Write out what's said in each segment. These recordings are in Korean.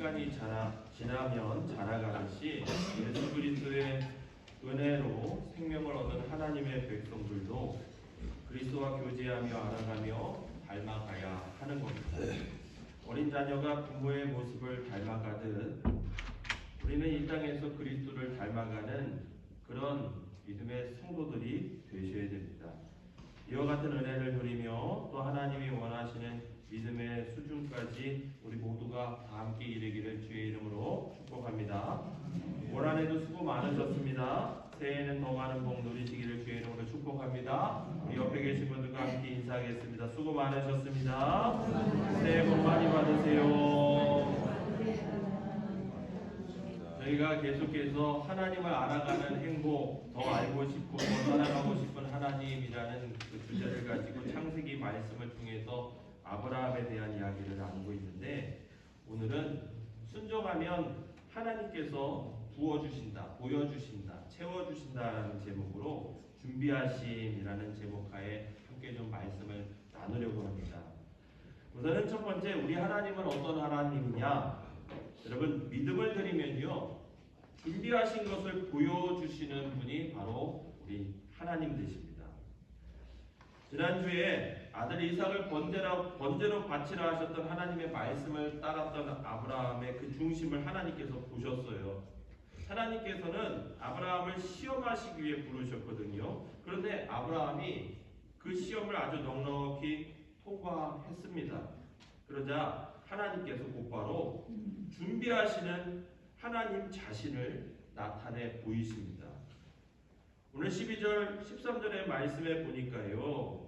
시간이 지나면 자라가듯이 예수 그리스도의 은혜로 생명을 얻는 하나님의 백성들도 그리스도와 교제하며 알아가며 닮아가야 하는 겁니다. 어린 자녀가 부모의 모습을 닮아가듯 우리는 이 땅에서 그리스도를 닮아가는 그런 믿음의 성도들이 되셔야 됩니다. 이와 같은 은혜를 누리며 또 하나님이 원하시는 믿음의 수준까지 우리 모두가 다 함께 이르기를 주의 이름으로 축복합니다. 올 한해도 수고 많으셨습니다. 새해에는 더 많은 복 누리시기를 주의 이름으로 축복합니다. 우리 옆에 계신 분들과 함께 인사하겠습니다. 수고 많으셨습니다. 새해 복 많이 받으세요. 저희가 계속해서 하나님을 알아가는 행복, 더 알고 싶고 더 살아가고 싶은 하나님이라는 그 주제를 가지고 창세기 말씀을 통해서 아브라함에 대한 이야기를 나누고 있는데, 오늘은 순종하면 하나님께서 부어주신다, 보여주신다, 채워주신다라는 제목으로 준비하심이라는 제목하에 함께 좀 말씀을 나누려고 합니다. 우선은 첫 번째, 우리 하나님은 어떤 하나님이냐? 여러분, 믿음을 드리면요, 준비하신 것을 보여주시는 분이 바로 우리 하나님 되십니다. 지난주에 아들 이삭을 번제로 바치라 하셨던 하나님의 말씀을 따랐던 아브라함의 그 중심을 하나님께서 보셨어요. 하나님께서는 아브라함을 시험하시기 위해 부르셨거든요. 그런데 아브라함이 그 시험을 아주 넉넉히 통과했습니다. 그러자 하나님께서 곧바로 준비하시는 하나님 자신을 나타내 보이십니다. 오늘 12절 13절의 말씀에 보니까요,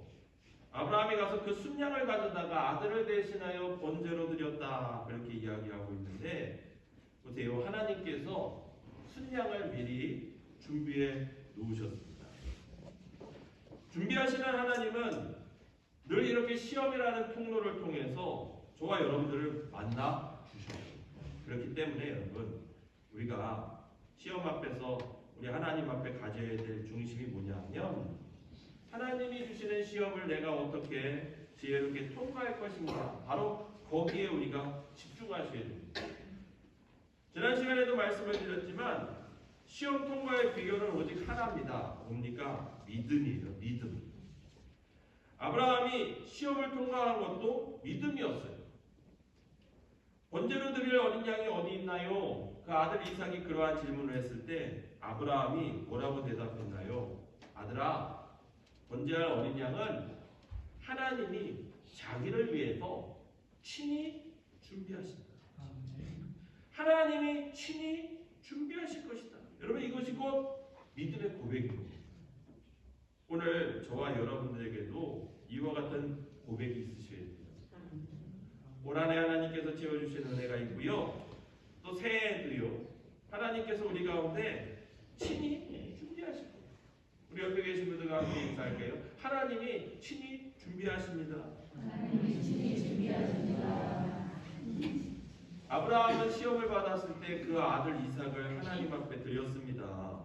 아브라함이 가서 그 순양을 가져다가 아들을 대신하여 번제로 드렸다, 그렇게 이야기하고 있는데, 보세요, 하나님께서 순양을 미리 준비해 놓으셨습니다. 준비하시는 하나님은 늘 이렇게 시험이라는 통로를 통해서 저와 여러분들을 만나 주셔요. 그렇기 때문에 여러분, 우리가 시험 앞에서 우리 하나님 앞에 가져야 될 중심이 뭐냐면, 하나님이 주시는 시험을 내가 어떻게 지혜롭게 통과할 것인가, 바로 거기에 우리가 집중하셔야 됩니다. 지난 시간에도 말씀을 드렸지만 시험 통과의 비결은 오직 하나입니다. 뭡니까? 믿음이에요. 믿음. 아브라함이 시험을 통과한 것도 믿음이었어요. 번제로 드릴 어린 양이 어디 있나요? 그 아들 이삭이 그러한 질문을 했을 때 아브라함이 뭐라고 대답했나요? 아들아, 번제할 어린 양은 하나님이 자기를 위해서 친히 준비하신다. 하나님이 친히 준비하실 것이다. 여러분, 이것이 곧 믿음의 고백입니다. 오늘 저와 여러분들에게도 이와 같은 고백이 있으셔야 됩니다. 올 한해 하나님께서 채워주신 은혜가 있고요, 또 새해에도요, 하나님께서 우리 가운데 친히 준비하실 거예요. 우리 옆에 계신 분들과 함께 인사할까요? 하나님이 친히 준비하십니다. 하나님이 친히 준비하십니다. 아브라함은 시험을 받았을 때 그 아들 이삭을 하나님 앞에 드렸습니다.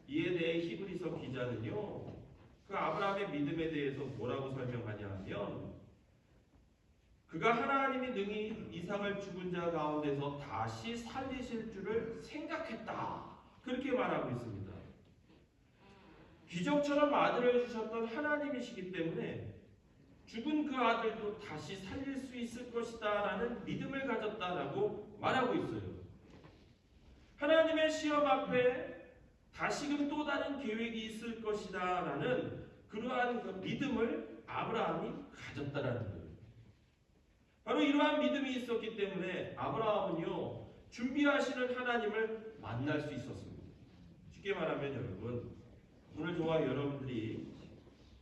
이에 대해 히브리서 기자는요, 그 아브라함의 믿음에 대해서 뭐라고 설명하냐 하면, 그가 하나님이 능히 이삭을 죽은 자 가운데서 다시 살리실 줄을 생각했다, 그렇게 말하고 있습니다. 기적처럼 아들을 주셨던 하나님이시기 때문에 죽은 그 아들도 다시 살릴 수 있을 것이다 라는 믿음을 가졌다라고 말하고 있어요. 하나님의 시험 앞에 다시금 또 다른 계획이 있을 것이다 라는 그러한 그 믿음을 아브라함이 가졌다라는 거예요. 바로 이러한 믿음이 있었기 때문에 아브라함은요, 준비하시는 하나님을 만날 수 있었습니다. 쉽게 말하면 여러분, 오늘 저와 여러분들이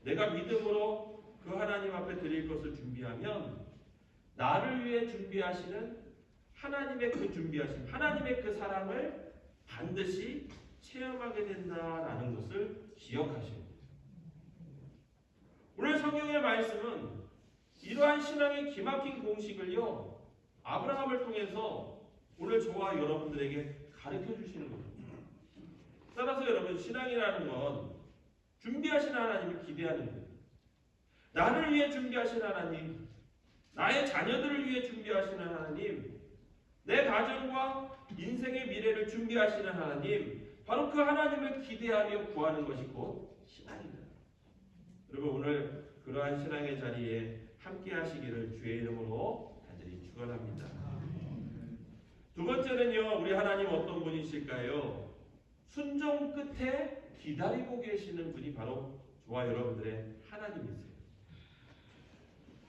내가 믿음으로 그 하나님 앞에 드릴 것을 준비하면 나를 위해 준비하시는 하나님의 그 준비하심, 하나님의 그 사랑을 반드시 체험하게 된다라는 것을 기억하셔야 됩니다. 오늘 성경의 말씀은 이러한 신앙의 기막힌 공식을요, 아브라함을 통해서 오늘 저와 여러분들에게 가르쳐 주시는 겁니다. 따라서 여러분, 신앙이라는 건 준비하신 하나님을 기대하는 거예요. 나를 위해 준비하신 하나님, 나의 자녀들을 위해 준비하시는 하나님, 내 가정과 인생의 미래를 준비하시는 하나님, 바로 그 하나님을 기대하며 구하는 것이 곧 신앙입니다. 여러분 오늘 그러한 신앙의 자리에 함께 하시기를 주의 이름으로 간절히 축원합니다. 두 번째는요, 우리 하나님 어떤 분이실까요? 순종 끝에 기다리고 계시는 분이 바로 저와 여러분들의 하나님이세요.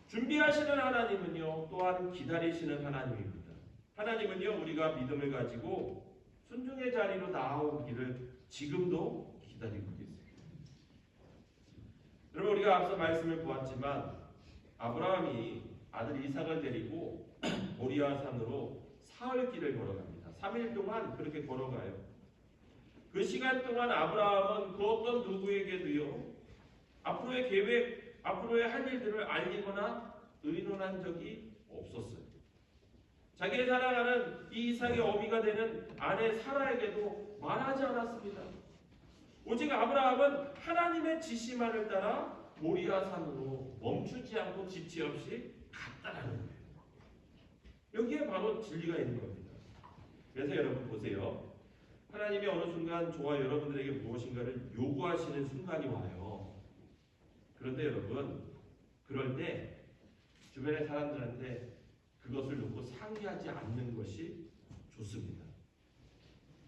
준비하시는 하나님은요, 또한 기다리시는 하나님입니다. 하나님은요, 우리가 믿음을 가지고 순종의 자리로 나아오기를 지금도 기다리고 계세요. 여러분 우리가 앞서 말씀을 보았지만 아브라함이 아들 이삭을 데리고 모리아 산으로 사흘 길을 걸어갑니다. 3일 동안 그렇게 걸어가요. 그 시간 동안 아브라함은 그 어떤 누구에게도요, 앞으로의 계획, 앞으로의 할 일들을 알리거나 의논한 적이 없었어요. 자기의 사랑하는 이 이삭의 어미가 되는 아내 사라에게도 말하지 않았습니다. 오직 아브라함은 하나님의 지시만을 따라 모리아 산으로 멈추지 않고 지체 없이 갔다라는 거예요. 여기에 바로 진리가 있는 겁니다. 그래서 여러분 보세요. 하나님이 어느 순간 저와 여러분들에게 무엇인가를 요구하시는 순간이 와요. 그런데 여러분, 그럴 때 주변의 사람들한테 그것을 놓고 상의하지 않는 것이 좋습니다.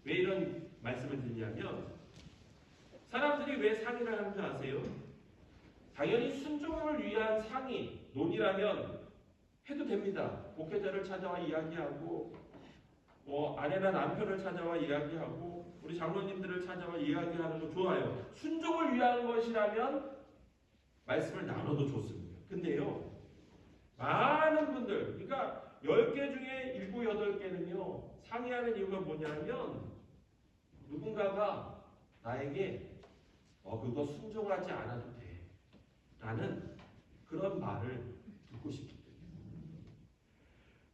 왜 이런 말씀을 드리냐면, 사람들이 왜 상의를 하는 줄 아세요? 당연히 순종을 위한 상의, 논의라면 해도 됩니다. 목회자를 찾아와 이야기하고, 아내나 남편을 찾아와 이야기하고, 우리 장로님들을 찾아와 이야기하는 거 좋아요. 순종을 위한 것이라면 말씀을 나눠도 좋습니다. 근데요, 많은 분들, 그러니까 10개 중에 7, 8개는요, 상의하는 이유가 뭐냐면 누군가가 나에게 그거 순종하지 않아도 돼 라는 그런 말을 듣고 싶기 때문에,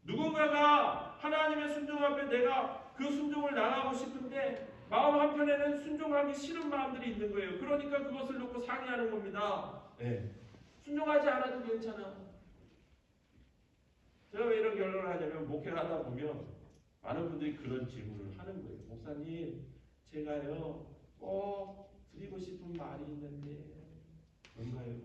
누군가가 하나님의 순종 앞에 내가 그 순종을 나가고 싶은데 마음 한편에는 순종하기 싫은 마음들이 있는 거예요. 그러니까 그것을 놓고 상의하는 겁니다. 네. 순종하지 않아도 괜찮아. 제가 왜 이런 결론을 하냐면, 목회를 하다 보면 많은 분들이 그런 질문을 하는 거예요. 목사님, 제가요 드리고 싶은 말이 있는데 뭔가요?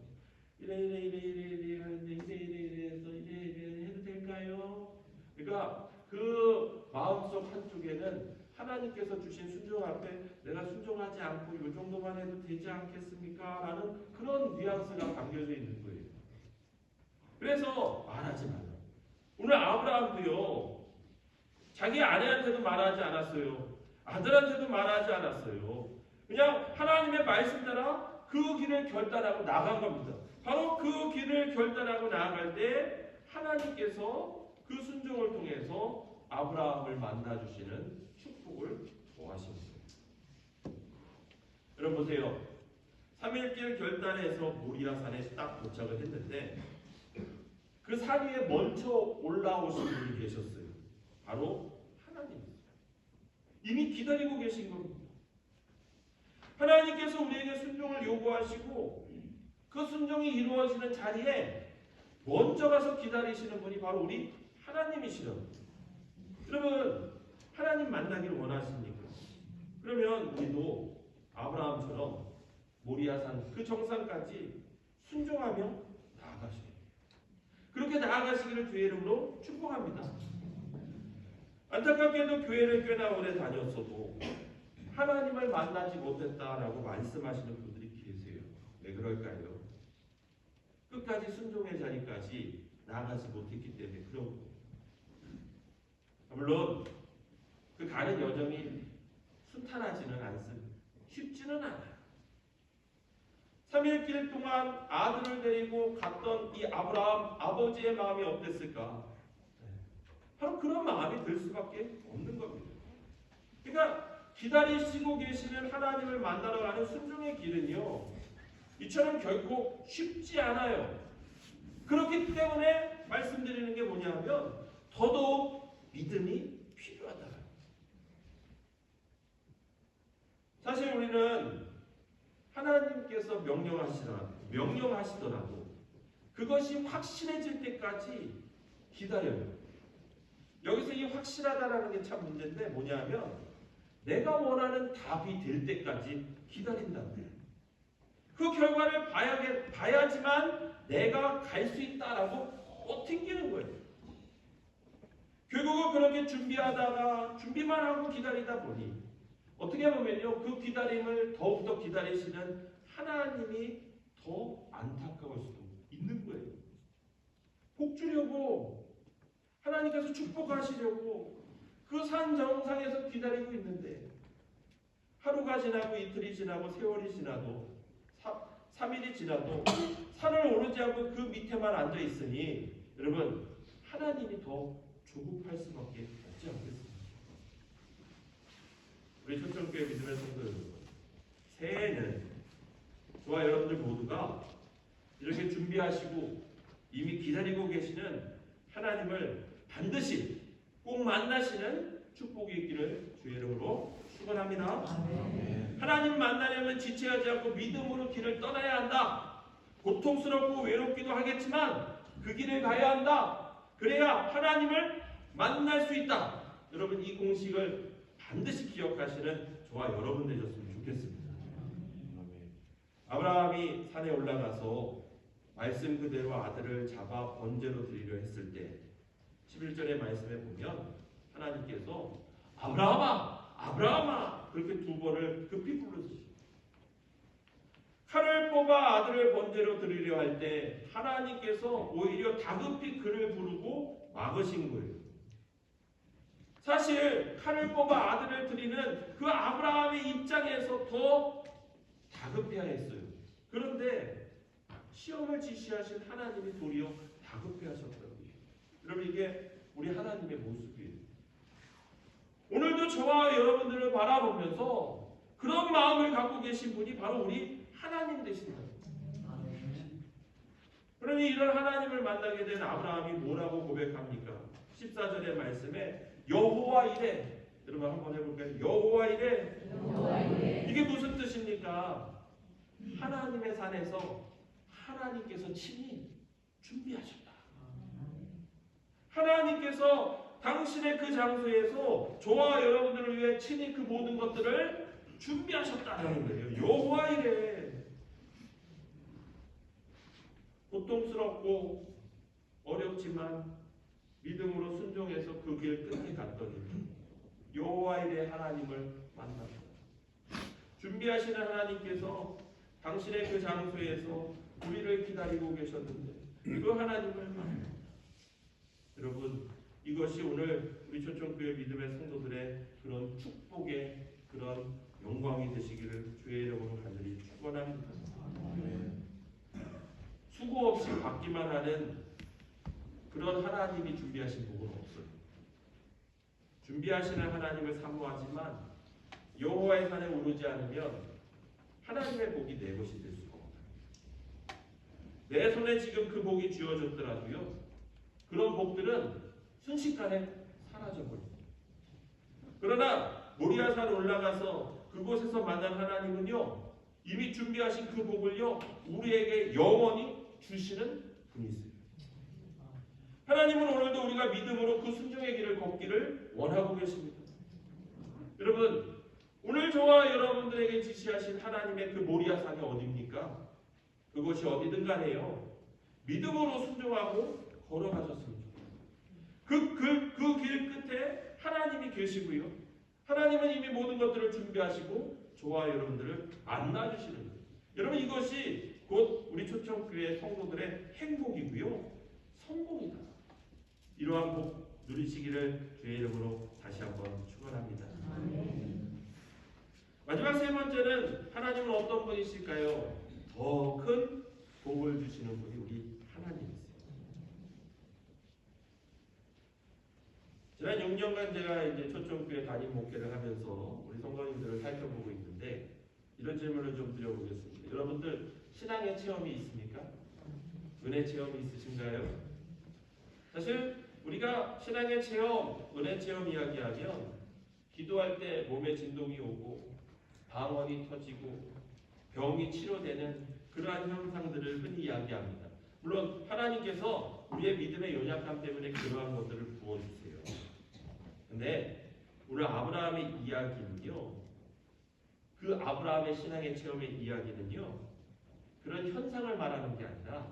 이래 하는데 이래 해서 이래 해도 될까요? 그러니까 그 마음속 한쪽에는 하나님께서 주신 순종 앞에 내가 순종하지 않고 이 정도만 해도 되지 않겠습니까? 라는 그런 뉘앙스가 담겨져 있는 거예요. 그래서 말하지 말라. 오늘 아브라함도요, 자기 아내한테도 말하지 않았어요. 아들한테도 말하지 않았어요. 그냥 하나님의 말씀 따라 그 길을 결단하고 나간 겁니다. 바로 그 길을 결단하고 나아갈 때 하나님께서 그 순종을 통해서 아브라함을 만나주시는 축복을 더하신 거예요. 여러분 보세요. 3일길 결단해서 모리아산에 딱 도착을 했는데 그 산 위에 먼저 올라오신 분이 계셨어요. 바로 하나님이세요. 이미 기다리고 계신 겁니다. 하나님께서 우리에게 순종을 요구하시고 그 순종이 이루어지는 자리에 먼저 가서 기다리시는 분이 바로 우리 하나님이시라고. 여러분, 하나님 만나기를 원하십니까? 그러면 우리도 아브라함처럼 모리아산 그 정상까지 순종하며 나아가셔야 돼요. 그렇게 나아가시기를 주의 이름으로 축복합니다. 안타깝게도 교회를 꽤나 오래 다녔어도 하나님을 만나지 못했다라고 말씀하시는 분들이 계세요. 왜 그럴까요? 끝까지 순종의 자리까지 나아가지 못했기 때문에 그런 거예요. 물론 그 가는 여정이 순탄하지는 않습니다. 쉽지는 않아요. 3일 길 동안 아들을 데리고 갔던 이 아브라함 아버지의 마음이 어땠을까? 바로 그런 마음이 들 수밖에 없는 겁니다. 그러니까 기다리시고 계시는 하나님을 만나러 가는 순종의 길은요, 이처럼 결코 쉽지 않아요. 그렇기 때문에 말씀드리는 게 뭐냐면 더더욱 믿음이 필요하다. 사실 우리는 하나님께서 명령하시더라도 그것이 확실해질 때까지 기다려요. 여기서 이 확실하다라는 게 참 문제인데 뭐냐면 내가 원하는 답이 될 때까지 기다린다는 거예요. 그 결과를 봐야지만 내가 갈 수 있다라고 튕기는 거예요. 결국은 그렇게 준비만 하고 기다리다 보니 어떻게 보면요, 그 기다림을 더욱더 기다리시는 하나님이 더 안타까울 수도 있는 거예요. 복 주려고 하나님께서 축복하시려고 그 산 정상에서 기다리고 있는데 하루가 지나고 이틀이 지나고 세월이 지나도 3일이 지나도 산을 오르지 않고 그 밑에만 앉아 있으니 여러분 하나님이 더 조급할 수밖에 없지 않겠습니까? 우리 초청교회 믿음의 성도 여러분, 새해에는 저와 여러분들 모두가 이렇게 준비하시고 이미 기다리고 계시는 하나님을 반드시 꼭 만나시는 축복이 있기를 주의 이름으로 축원합니다. 하나님 만나려면 지체하지 않고 믿음으로 길을 떠나야 한다. 고통스럽고 외롭기도 하겠지만 그 길을 가야 한다. 그래야 하나님을 만날 수 있다. 여러분 이 공식을 반드시 기억하시는 저와 여러분 되셨으면 좋겠습니다. 아브라함이 산에 올라가서 말씀 그대로 아들을 잡아 번제로 드리려 했을 때 11절의 말씀에 보면 하나님께서 아브라함아 아브라함아 그렇게 두 번을 급히 불러주시고 칼을 뽑아 아들을 번제로 드리려 할 때 하나님께서 오히려 다급히 그를 부르고 막으신 거예요. 사실 칼을 뽑아 아들을 드리는 그 아브라함의 입장에서 더 다급해야 했어요. 그런데 시험을 지시하신 하나님이 도리어 다급해하셨다는 거예요. 여러분 이게 우리 하나님의 모습이에요. 오늘도 저와 여러분들을 바라보면서 그런 마음을 갖고 계신 분이 바로 우리 하나님 되신다. 그러니 이런 하나님을 만나게 된 아브라함이 뭐라고 고백합니까? 14절의 말씀에 여호와 이레, 여러분 한번 해볼까요? 여호와 이레. 이게 무슨 뜻입니까? 하나님의 산에서 하나님께서 친히 준비하셨다. 하나님께서 당신의 그 장소에서 저와 여러분들을 위해 친히 그 모든 것들을 준비하셨다는 거예요. 여호와 이레. 고통스럽고 어렵지만 믿음으로 순종해서 그 길 끝에 갔더니 여호와 이레 하나님을 만났다. 준비하시는 하나님께서 당신의 그 장소에서 우리를 기다리고 계셨는데 그 하나님을 만났다. 여러분 이것이 오늘 우리 초청교회 믿음의 성도들의 그런 축복의 그런 영광이 되시기를 주의 이름으로 간절히 축원합니다. 수고 없이 받기만 하는 그런 하나님이 준비하신 복은 없어요. 준비하시는 하나님을 사모하지만 여호와의 산에 오르지 않으면 하나님의 복이 내 것이 될 수가 없어요. 내 손에 지금 그 복이 쥐어졌더라도요. 그런 복들은 순식간에 사라져버립니다. 그러나 모리아산 올라가서 그곳에서 만난 하나님은요. 이미 준비하신 그 복을요. 우리에게 영원히 주시는 분이세요. 하나님은 오늘도 우리가 믿음으로 그 순종의 길을 걷기를 원하고 계십니다. 여러분 오늘 저와 여러분들에게 지시하신 하나님의 그 모리아산이 어디입니까? 그것이 어디든 간에요. 믿음으로 순종하고 걸어가셨습니다. 그 길 끝에 하나님이 계시고요. 하나님은 이미 모든 것들을 준비하시고 저와 여러분들을 만나주시는 거예요. 여러분 이것이 곧 우리 초청교회 성도들의 행복이고요. 성공이다. 이러한 복 누리시기를 주의 이름으로 다시 한번 축원합니다. 마지막 세 번째는 하나님은 어떤 분이실까요? 더 큰 복을 주시는 분이 우리 하나님이세요. 지난 6년간 제가 이제 초청교회 담임 목회를 하면서 우리 성도님들을 살펴보고 있는데 이런 질문을 좀 드려보겠습니다. 여러분들 신앙의 체험이 있습니까? 은혜 체험이 있으신가요? 사실 우리가 신앙의 체험, 은혜 체험 이야기하면 기도할 때 몸에 진동이 오고 방언이 터지고 병이 치료되는 그러한 현상들을 흔히 이야기합니다. 물론 하나님께서 우리의 믿음의 연약함 때문에 그러한 것들을 부어주세요. 근데 오늘 아브라함의 이야기는요, 그 아브라함의 신앙의 체험의 이야기는요, 그런 현상을 말하는 게 아니라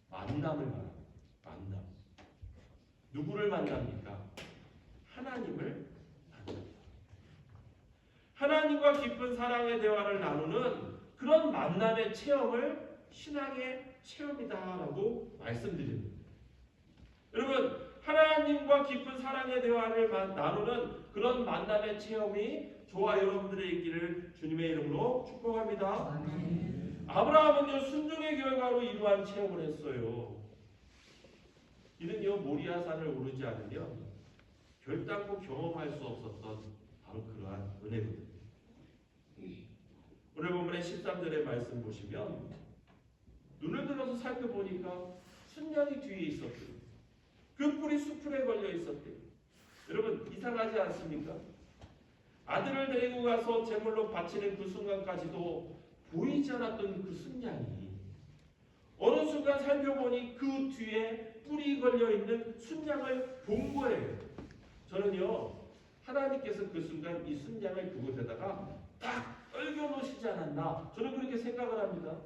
만남을 말합니다. 만남. 누구를 만납니까? 하나님을 만납니다. 하나님과 깊은 사랑의 대화를 나누는 그런 만남의 체험을 신앙의 체험이다라고 말씀드립니다. 여러분, 하나님과 깊은 사랑의 대화를 나누는 그런 만남의 체험이 저와 여러분들의 있기를 주님의 이름으로 축복합니다. 아브라함은요, 순종의 결과로 이러한 체험을 했어요. 이는요, 모리아산을 오르지 않으면 결단코 경험할 수 없었던 바로 그러한 은혜거든요. 오늘 본문의 13절의 말씀 보시면 눈을 들어서 살펴보니까 순양이 뒤에 있었대요. 그 뿔이 수풀에 걸려 있었대요. 여러분, 이상하지 않습니까? 아들을 데리고 가서 제물로 바치는 그 순간까지도 보이지 않았던 그 순양이 어느 순간 살펴보니 그 뒤에 뿔이 걸려있는 순양을 본 거예요. 저는요, 하나님께서 그 순간 이 순양을 그곳에다가 딱 떨겨 놓으시지 않았나, 저는 그렇게 생각을 합니다.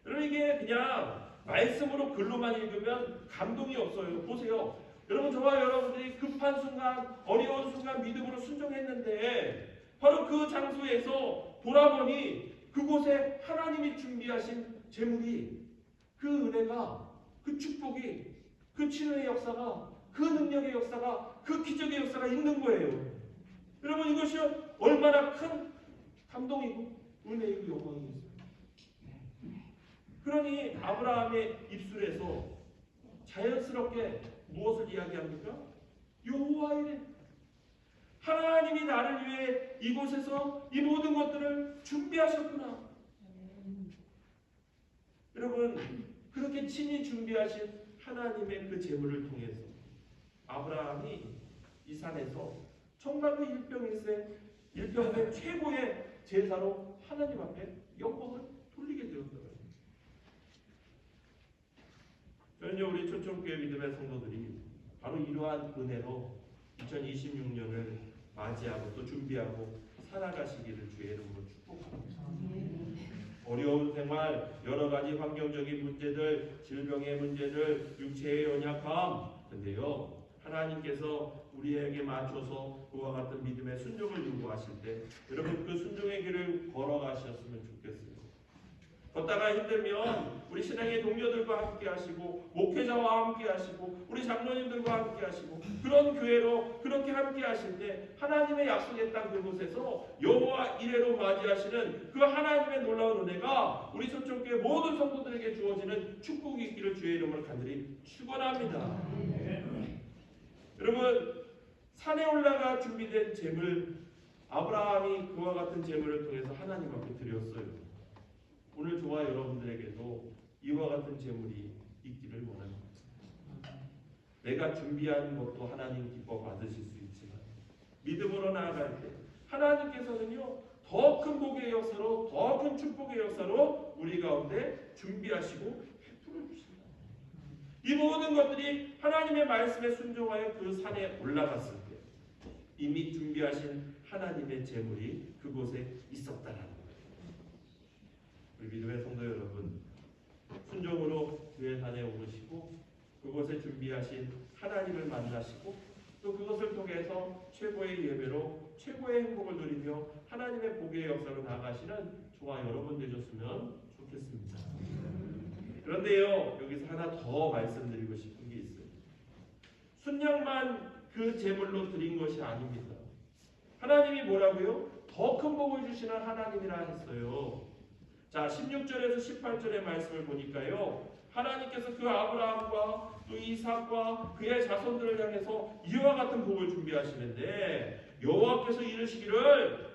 여러분, 이게 그냥 말씀으로 글로만 읽으면 감동이 없어요. 보세요. 여러분, 저와 여러분들이 급한 순간, 어려운 순간 믿음으로 순종했는데 바로 그 장소에서 돌아보니 그곳에 하나님이 준비하신 제물이, 그 은혜가, 그 축복이, 그 치료의 역사가, 그 능력의 역사가, 그 기적의 역사가 있는 거예요. 여러분, 이것이 얼마나 큰 감동이고 은혜이고 영광이겠어요. 그러니 아브라함의 입술에서 자연스럽게 무엇을 이야기합니까? 여호와 이레, 하나님이 나를 위해 이곳에서 이 모든 것들을 준비하셨구나. 여러분, 그렇게 친히 준비하신 하나님의 그 제물을 통해서 아브라함이 이 산에서 정말로 일평생 최고의 제사로 하나님 앞에 영광을 돌리게 되었다. 저는요, 우리 초청교회 믿음의 성도들이 바로 이러한 은혜로 2026년을 맞이하고 또 준비하고 살아가시기를 주의 이름으로 축복합니다. 어려운 생활, 여러 가지 환경적인 문제들, 질병의 문제들, 육체의 연약함, 근데요, 하나님께서 우리에게 맞춰서 그와 같은 믿음의 순종을 요구하실 때 여러분, 그 순종의 길을 걸어가셨으면 좋겠어요. 걷다가 힘들면 우리 신앙의 동료들과 함께 하시고, 목회자와 함께 하시고, 우리 장로님들과 함께 하시고, 그런 교회로 그렇게 함께 하실 때 하나님의 약속의 땅 그곳에서 여호와 이레로 맞이하시는 그 하나님의 놀라운 은혜가 우리 초청교회 모든 성도들에게 주어지는 축복이 있기를 주의 이름으로 간절히 축원합니다. 여러분, 산에 올라가 준비된 제물, 아브라함이 그와 같은 제물을 통해서 하나님 앞에 드렸어요. 오늘 저와 여러분들에게도 이와 같은 제물이 있기를 원합니다. 내가 준비한 것도 하나님 기뻐 받으실 수 있지만 믿음으로 나아갈 때 하나님께서는요, 더 큰 복의 역사로, 더 큰 축복의 역사로 우리 가운데 준비하시고 베풀어 주신다. 이 모든 것들이 하나님의 말씀에 순종하여 그 산에 올라갔을 때 이미 준비하신 하나님의 제물이 그곳에 있었다라는 거예요. 우리 믿음의 성도 여러분, 순종으로 주의 산에 오르시고 그곳에 준비하신 하나님을 만나시고 또 그것을 통해서 최고의 예배로 최고의 행복을 누리며 하나님의 복의 역사로 나아가시는 저와 여러분 되셨으면 좋겠습니다. 그런데요, 여기서 하나 더 말씀드리고 싶은 게 있어요. 순양만 그 제물로 드린 것이 아닙니다. 하나님이 뭐라고요? 더 큰 복을 주시는 하나님이라 했어요. 자, 16절에서 18절의 말씀을 보니까요, 하나님께서 그 아브라함과 또 이삭과 그의 자손들을 향해서 이와 같은 복을 준비하시는데 여호와께서 이르시기를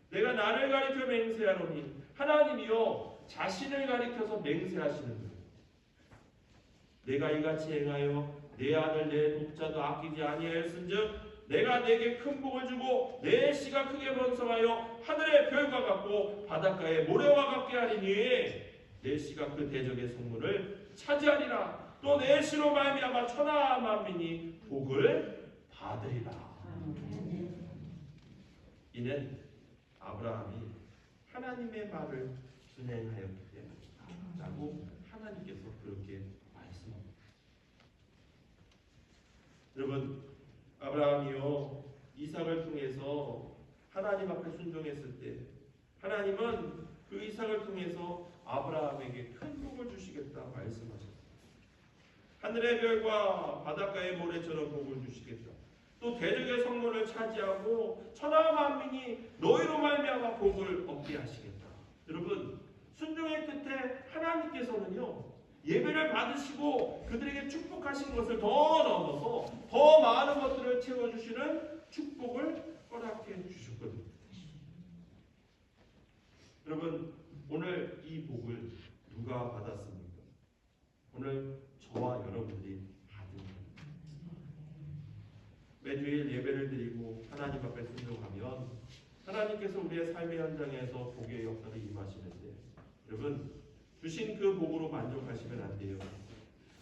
내가 나를 가리켜 맹세하노니, 하나님이요 자신을 가리켜서 맹세하시는 거예요. 내가 이같이 행하여 내 아들 내 독자도 아끼지 아니하였은즉 내가 내게 큰 복을 주고 내 씨가 크게 번성하여 하늘의 별과 같고 바닷가의 모래와 같게 하리니 내 씨가 그 대적의 성문을 차지하리라. 또 내 씨로 말미암아 천하 만민이 복을 받으리라. 이는 아브라함이 하나님의 말을 준행하였기 때문이라고 하나님께서 그렇게 말씀합니다. 여러분, 아브라함이요 이삭을 통해서 하나님 앞에 순종했을 때 하나님은 그 이삭을 통해서 아브라함에게 큰 복을 주시겠다 말씀하셨습니다. 하늘의 별과 바닷가의 모래처럼 복을 주시겠다. 또 대적의 성문을 차지하고 천하 만민이 너희로 말미암아 복을 얻게 하시겠다. 여러분, 순종의 끝에 하나님께서는요 예배를 받으시고 그들에게 축복하신 것을 더 넘어서 더 많은 것들을 채워주시는 축복을 허락해 주셨거든요. 여러분, 오늘 이 복을 누가 받았습니까? 오늘 저와 여러분들이 받은 겁니다. 매주일 예배를 드리고 하나님 앞에 순종하면 하나님께서 우리의 삶의 현장에서 복의 역사를 임하시는데 여러분, 주신 그 복으로 만족하시면 안 돼요.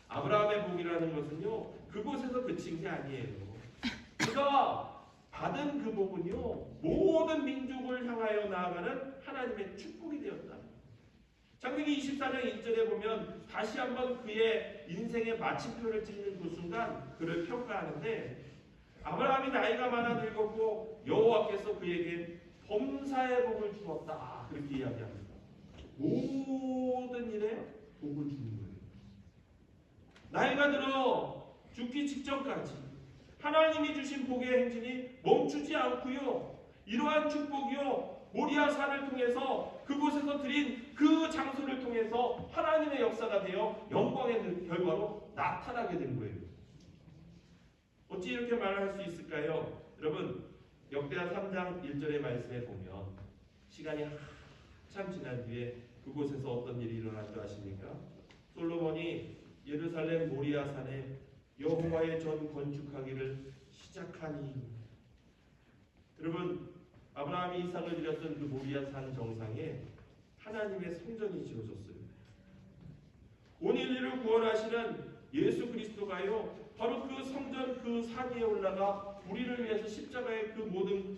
아브라함의 복이라는 것은요 그곳에서 그친 게 아니에요. 그가 받은 그 복은요 모든 민족을 향하여 나아가는 하나님의 축복이 되었다. 창세기 24장 1절에 보면 다시 한번 그의 인생의 마침표를 찍는 그 순간 그를 평가하는데 아브라함이 나이가 많아 늙었고 여호와께서 그에게 범사의 복을 주었다 그렇게 이야기합니다. 모든 일에 복을 주는 거예요. 나이가 들어 죽기 직전까지 하나님이 주신 복의 행진이 멈추지 않고요. 이러한 축복이요 모리아 산을 통해서 그곳에서 드린 그 장소를 통해서 하나님의 역사가 되어 영광의 결과로 나타나게 된 거예요. 어찌 이렇게 말할 수 있을까요? 여러분, 역대하 3장 1절의 말씀에 보면 시간이 한참 지난 뒤에 그곳에서 어떤 일이 일어난 줄 아십니까? 솔로몬이 예루살렘 모리아 산에 여호와의 전 건축하기를 시작하니 여러분, 아브라함이 이삭을 드렸던 그 모리아 산 정상에 하나님의 성전이 지어졌어요. 온 인류를 구원하시는 예수 그리스도가요 바로 그 성전 그 산 위에 올라가 우리를 위해서 십자가의 그 모든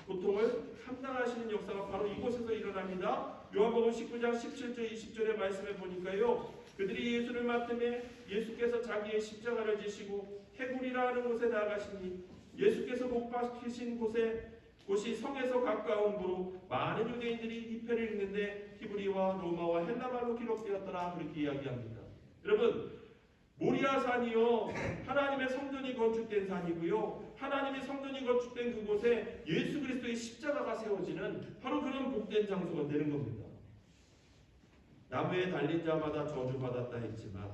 고통을 감당하시는 역사가 바로 이곳에서 일어납니다. 요한복음 19장 17절 20절의 말씀에 보니까요 그들이 예수를 맡음에 예수께서 자기의 십자가를 지시고 해굴이라 하는 곳에 나아가시니 예수께서 못 박히신 곳이 성에서 가까운 곳으로 많은 유대인들이 이 표를 읽는데 히브리와 로마와 헬라말로 기록되었더라 그렇게 이야기합니다. 여러분, 모리아 산이요 하나님의 성전이 건축된 산이고요 하나님의 성전이 건축된 그곳에 예수 그리스도의 십자가가 세워지는 바로 그런 복된 장소가 되는 겁니다. 나무에 달린 자마다 저주받았다 했지만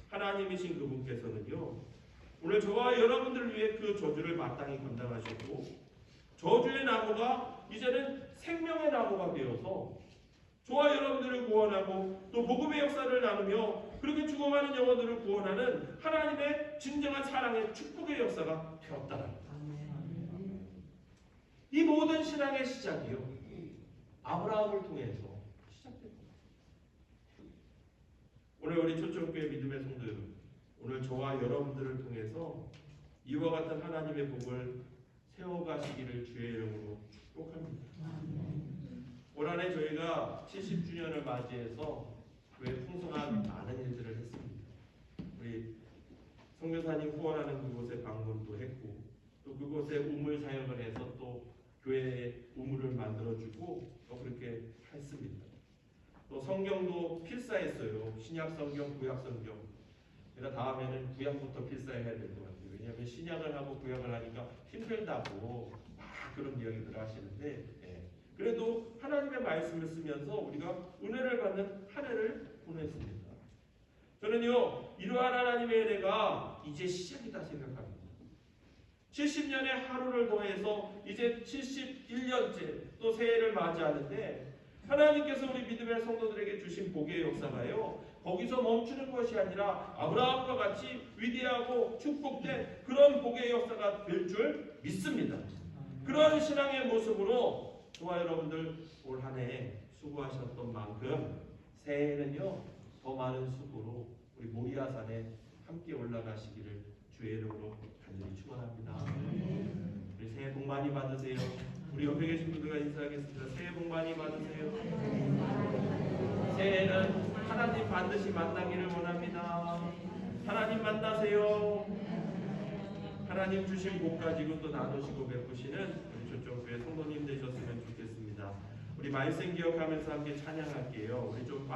하나님이신 그분께서는요 오늘 저와 여러분들을 위해 그 저주를 마땅히 감당하셨고 저주의 나무가 이제는 생명의 나무가 되어서 저와 여러분들을 구원하고 또 복음의 역사를 나누며 그렇게 죽어가는 영혼들을 구원하는 하나님의 진정한 사랑의 축복의 역사가 되었다는 이 모든 신앙의 시작이요 아브라함을 통해서 시작됩니다. 오늘 우리 초청교회 믿음의 성도 여러분, 오늘 저와 여러분들을 통해서 이와 같은 하나님의 복을 세워가시기를 주의 이름으로 축복합니다. 올 한해 저희가 70주년을 맞이해서 교회 풍성한 많은 일들을 했습니다. 우리 선교사님 후원하는 그곳에 방문도 했고 또 그곳에 우물 사역을 해서 또 교회에 우물을 만들어주고 또 그렇게 했습니다. 또 성경도 필사했어요. 신약 성경, 구약 성경. 제가 다음에는 구약부터 필사해야 될 것 같아요. 왜냐하면 신약을 하고 구약을 하니까 힘들다고 막 그런 이야기들을 하시는데 그래도 하나님의 말씀을 쓰면서 우리가 은혜를 받는 한 해를 보냈습니다. 저는요 이러한 하나님의 은혜가 이제 시작이다 생각합니다. 70년의 하루를 더해서 이제 71년째 또 새해를 맞이하는데 하나님께서 우리 믿음의 성도들에게 주신 복의 역사가요 거기서 멈추는 것이 아니라 아브라함과 같이 위대하고 축복된 그런 복의 역사가 될 줄 믿습니다. 그런 신앙의 모습으로 저와 여러분들 올 한 해 수고하셨던 만큼 새해에는요 더 많은 수고로 우리 모리아산에 함께 올라가시기를 주의 이름으로 간절히 축원합니다. 우리 새해 복 많이 받으세요. 우리 옆에 계신 분들과 인사하겠습니다. 새해 복 많이 받으세요. 새해에는 하나님 반드시 만나기를 원합니다. 하나님 만나세요. 하나님 주신 복 가지고 또 나누시고 베푸시는 우리 조정부의 성도님 되셨으면 좋겠습니다. 우리 말씀 기억하면서 함께 찬양할게요. 우리 좀